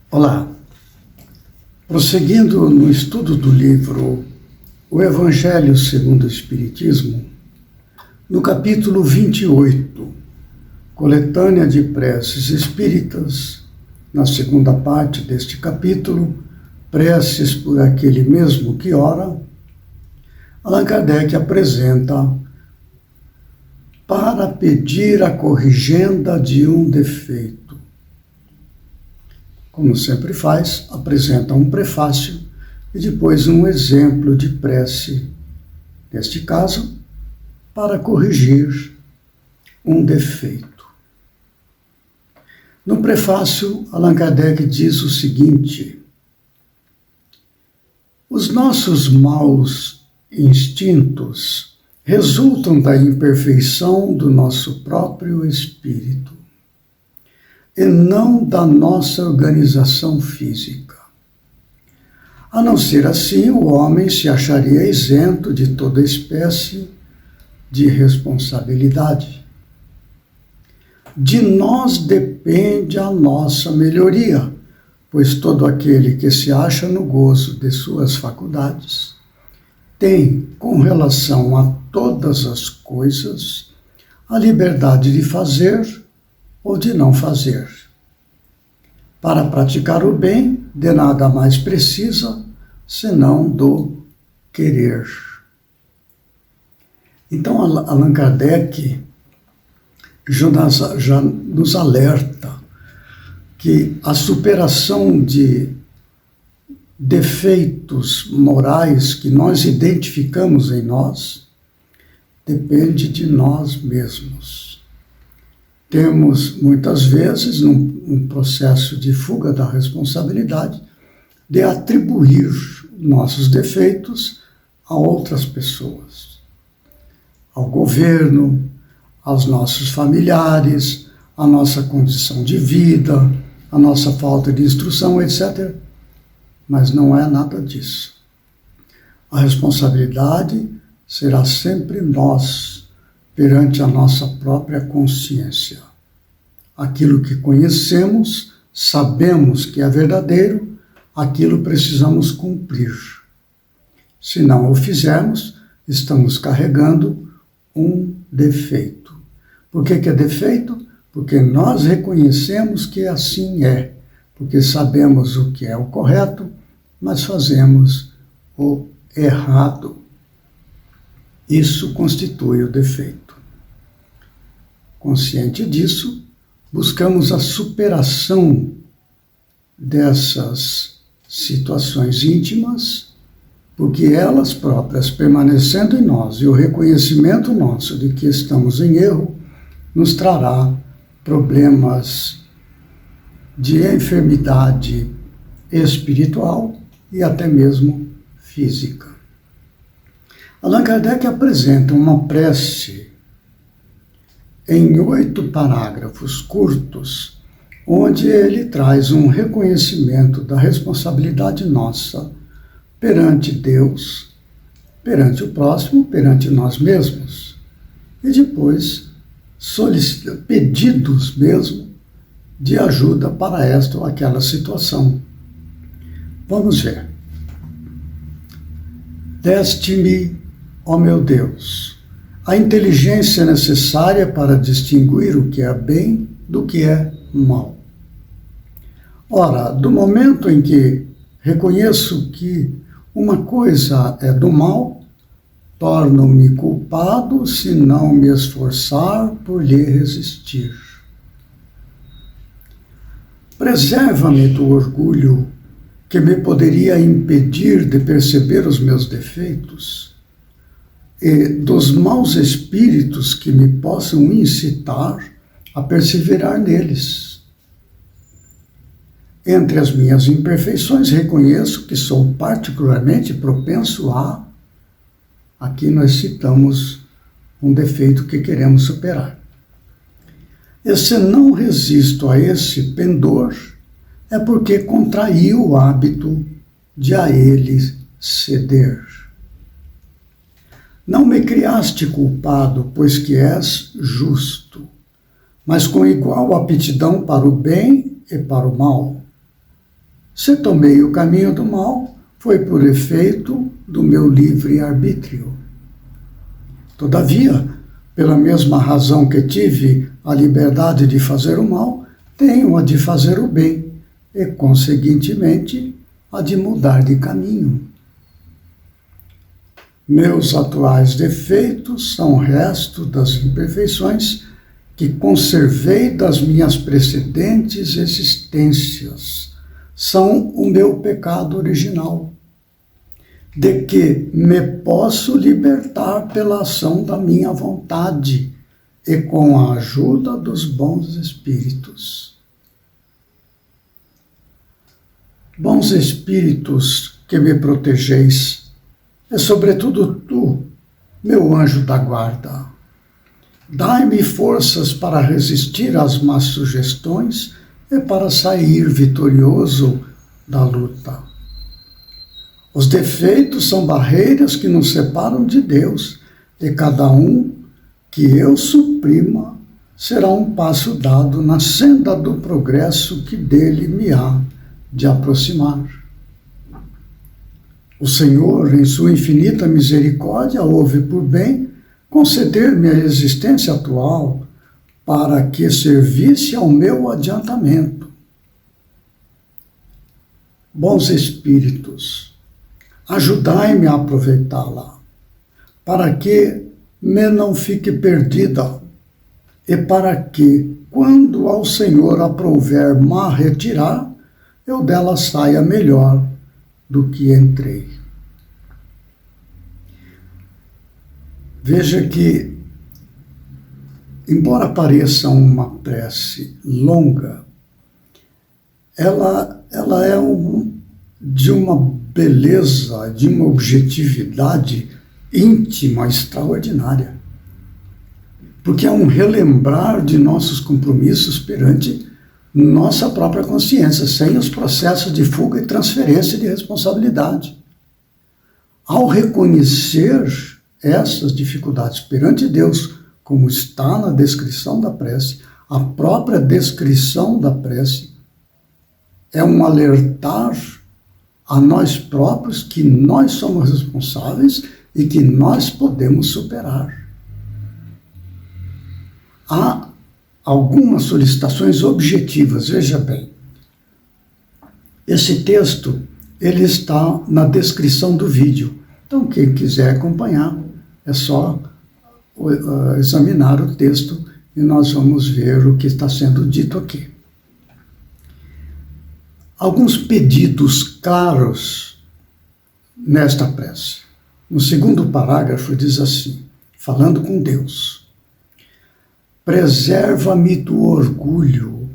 Olá, prosseguindo no estudo do livro O Evangelho segundo o Espiritismo, no capítulo 28, Coletânea de Preces Espíritas, na segunda parte deste capítulo, Preces por aquele mesmo que ora, Allan Kardec apresenta para pedir a corrigenda de um defeito. Como sempre faz, apresenta um prefácio e depois um exemplo de prece, neste caso, para corrigir um defeito. No prefácio, Allan Kardec diz o seguinte: os nossos maus instintos resultam da imperfeição do nosso próprio espírito e não da nossa organização física. A não ser assim, o homem se acharia isento de toda espécie de responsabilidade. De nós depende a nossa melhoria, pois todo aquele que se acha no gozo de suas faculdades tem, com relação a todas as coisas, a liberdade de fazer ou de não fazer. Para praticar o bem, de nada mais precisa, senão do querer. Então, Allan Kardec já nos alerta que a superação de defeitos morais que nós identificamos em nós depende de nós mesmos. Temos, muitas vezes, um processo de fuga da responsabilidade, de atribuir nossos defeitos a outras pessoas, ao governo, aos nossos familiares, à nossa condição de vida, à nossa falta de instrução, etc. Mas não é nada disso. A responsabilidade será sempre nós, perante a nossa própria consciência. Aquilo que conhecemos, sabemos que é verdadeiro, aquilo precisamos cumprir. Se não o fizermos, estamos carregando um defeito. Por que é defeito? Porque nós reconhecemos que assim é, porque sabemos o que é o correto, mas fazemos o errado. Isso constitui o defeito. Consciente disso, buscamos a superação dessas situações íntimas, porque elas próprias, permanecendo em nós, e o reconhecimento nosso de que estamos em erro, nos trará problemas de enfermidade espiritual e até mesmo física. Allan Kardec apresenta uma prece em 8 parágrafos curtos, onde ele traz um reconhecimento da responsabilidade nossa perante Deus, perante o próximo, perante nós mesmos, e depois solicita pedidos mesmo de ajuda para esta ou aquela situação. Vamos ver. Deste-me, ó meu Deus, a inteligência necessária para distinguir o que é bem do que é mal. Ora, do momento em que reconheço que uma coisa é do mal, torno-me culpado se não me esforçar por lhe resistir. Preserva-me do orgulho que me poderia impedir de perceber os meus defeitos e dos maus espíritos que me possam incitar a perseverar neles. Entre as minhas imperfeições, reconheço que sou particularmente propenso a... Aqui nós citamos um defeito que queremos superar. E se não resisto a esse pendor, é porque contraí o hábito de a ele ceder. Não me criaste culpado, pois que és justo, mas com igual aptidão para o bem e para o mal. Se tomei o caminho do mal, foi por efeito do meu livre-arbítrio. Todavia, pela mesma razão que tive a liberdade de fazer o mal, tenho a de fazer o bem e, conseguintemente, a de mudar de caminho. Meus atuais defeitos são resto das imperfeições que conservei das minhas precedentes existências. São o meu pecado original, de que me posso libertar pela ação da minha vontade e com a ajuda dos bons espíritos. Bons espíritos que me protegeis, e sobretudo tu, meu anjo da guarda, dai-me forças para resistir às más sugestões e para sair vitorioso da luta. Os defeitos são barreiras que nos separam de Deus, e cada um que eu suprima será um passo dado na senda do progresso que dele me há de aproximar. O Senhor, em sua infinita misericórdia, houve por bem conceder-me a existência atual para que servisse ao meu adiantamento. Bons espíritos, ajudai-me a aproveitá-la, para que me não fique perdida e para que, quando ao Senhor aprouver me retirar, eu dela saia melhor do que entrei. Veja que, embora pareça uma prece longa, ela é de uma beleza, de uma objetividade íntima, extraordinária. Porque é um relembrar de nossos compromissos perante nossa própria consciência, sem os processos de fuga e transferência de responsabilidade. Ao reconhecer essas dificuldades perante Deus, como está na descrição da prece, a própria descrição da prece é um alertar a nós próprios que nós somos responsáveis e que nós podemos superar. Há algumas solicitações objetivas, veja bem. Esse texto, ele está na descrição do vídeo. Então, quem quiser acompanhar, é só examinar o texto e nós vamos ver o que está sendo dito aqui. Alguns pedidos claros nesta prece. No segundo parágrafo diz assim, falando com Deus: preserva-me do orgulho,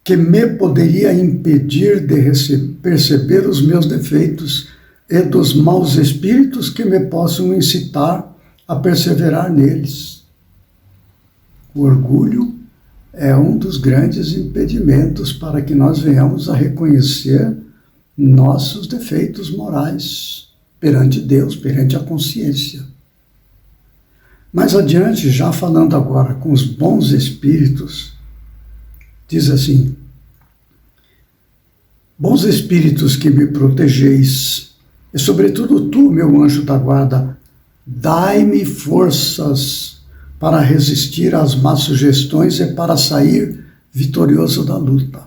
que me poderia impedir de perceber os meus defeitos e dos maus espíritos que me possam incitar a perseverar neles. O orgulho é um dos grandes impedimentos para que nós venhamos a reconhecer nossos defeitos morais perante Deus, perante a consciência. Mais adiante, já falando agora com os bons espíritos, diz assim: bons espíritos que me protegeis, e sobretudo tu, meu anjo da guarda, dai-me forças para resistir às más sugestões e para sair vitorioso da luta.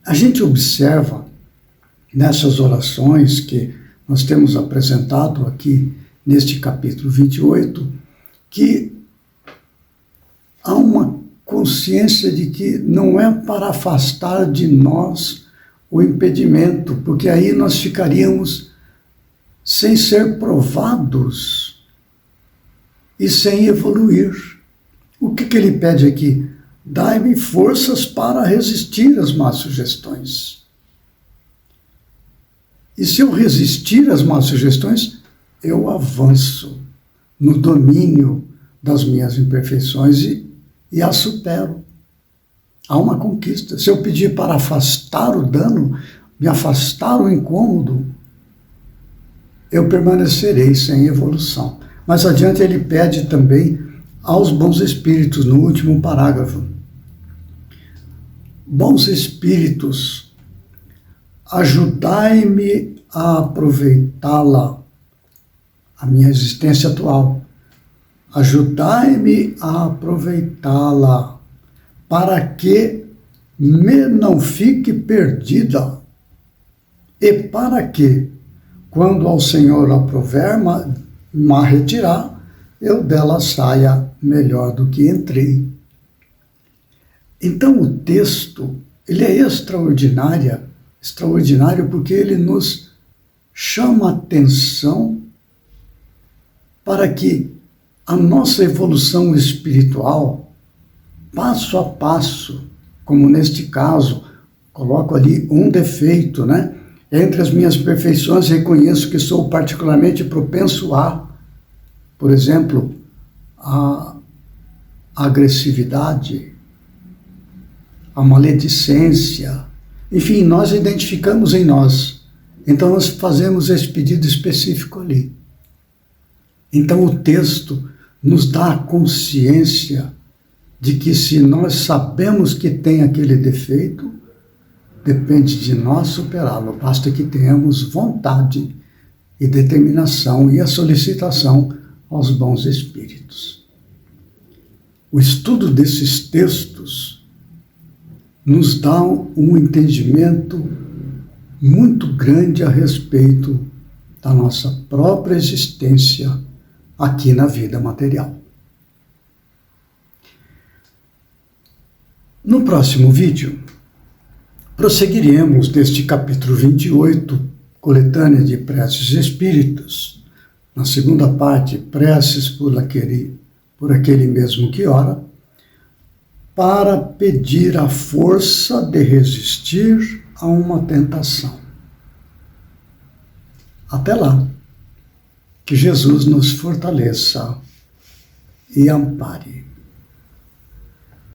A gente observa nessas orações que nós temos apresentado aqui neste capítulo 28, que há uma consciência de que não é para afastar de nós o impedimento, porque aí nós ficaríamos sem ser provados e sem evoluir. O que ele pede aqui? Dai-me forças para resistir às más sugestões. E se eu resistir às más sugestões, eu avanço no domínio das minhas imperfeições e as supero. Há uma conquista. Se eu pedir para afastar o dano, me afastar o incômodo, eu permanecerei sem evolução. Mais adiante ele pede também aos bons espíritos, no último parágrafo: Bons espíritos, ajudai-me a aproveitá-la, a minha existência atual. Ajudai-me a aproveitá-la, para que me não fique perdida, e para que, quando ao Senhor aprover me retirar, eu dela saia melhor do que entrei. Então o texto, ele é extraordinário porque ele nos chama a atenção para que a nossa evolução espiritual, passo a passo, como neste caso, coloco ali um defeito, né? Entre as minhas perfeições, reconheço que sou particularmente propenso a, por exemplo, a agressividade, a maledicência. Enfim, nós identificamos em nós. Então nós fazemos esse pedido específico ali. Então o texto nos dá a consciência de que se nós sabemos que tem aquele defeito, depende de nós superá-lo. Basta que tenhamos vontade e determinação e a solicitação aos bons espíritos. O estudo desses textos nos dá um entendimento muito grande a respeito da nossa própria existência aqui na vida material. No próximo vídeo, prosseguiremos deste capítulo 28, coletânea de preces espíritas, na segunda parte, preces por aquele mesmo que ora, para pedir a força de resistir a uma tentação. Até lá, que Jesus nos fortaleça e ampare.